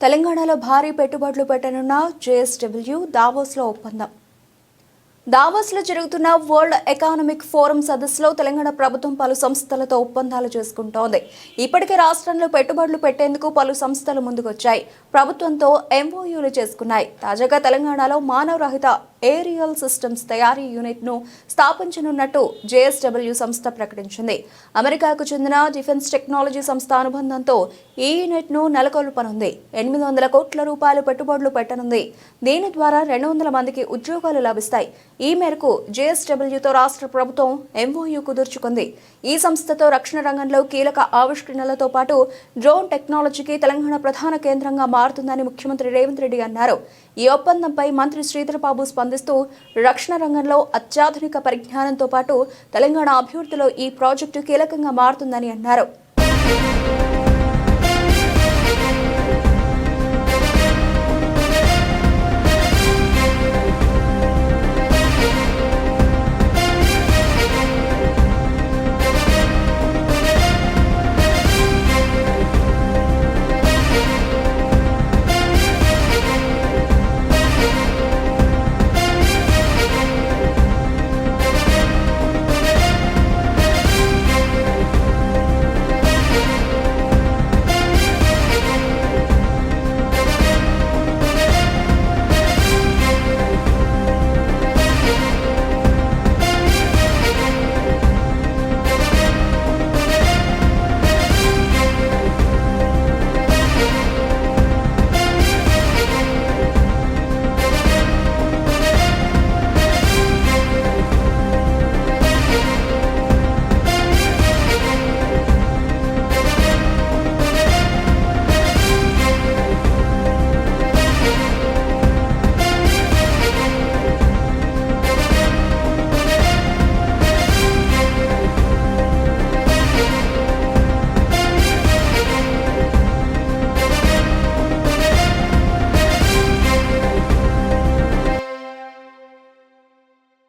తెలంగాణలో భారీ పెట్టుబడులు పెట్టనున్న జేఎస్డబ్ల్యూ దావోస్లో ఒప్పందం. దావోస్లో జరుగుతున్న వరల్డ్ ఎకనామిక్ ఫోరం సదస్సులో తెలంగాణ ప్రభుత్వం పలు సంస్థలతో ఒప్పందాలు చేసుకుంటోంది. ఇప్పటికే రాష్ట్రంలో పెట్టుబడులు పెట్టేందుకు పలు సంస్థలు ముందుకొచ్చాయి. ప్రభుత్వంతో ఎంఓయూలు చేసుకున్నాయి. తాజాగా తెలంగాణలో మానవరహిత ఏరియల్ సిస్టమ్స్ తయారీ యూనిట్ ను స్థాపించనున్నట్టు జేఎస్డబ్ల్యూ సంస్థ ప్రకటించింది. అమెరికాకు చెందిన డిఫెన్స్ టెక్నాలజీ సంస్థ అనుబంధంతో ఈ యూనిట్ ను నెలకొల్పనుంది. 800 కోట్ల రూపాయలు పెట్టుబడులు పెట్టనుంది. దీని ద్వారా 200 మందికి ఉద్యోగాలు లభిస్తాయి. ఈ మేరకు జేఎస్డబ్ల్యూతో రాష్ట్ర ప్రభుత్వం ఎంఓయూ కుదుర్చుకుంది. ఈ సంస్థతో రక్షణ రంగంలో కీలక ఆవిష్కరణలతో పాటు డ్రోన్ టెక్నాలజీకి తెలంగాణ ప్రధాన కేంద్రంగా మారుతుందని ముఖ్యమంత్రి రేవంత్ రెడ్డి అన్నారు. ఈ ఒప్పందంపై మంత్రి శ్రీధర్ బాబు స్పందిస్తూ రక్షణ రంగంలో అత్యాధునిక పరిజ్ఞానంతో పాటు తెలంగాణ అభివృద్ధిలో ఈ ప్రాజెక్టు కీలకంగా మారుతుందని అన్నారు.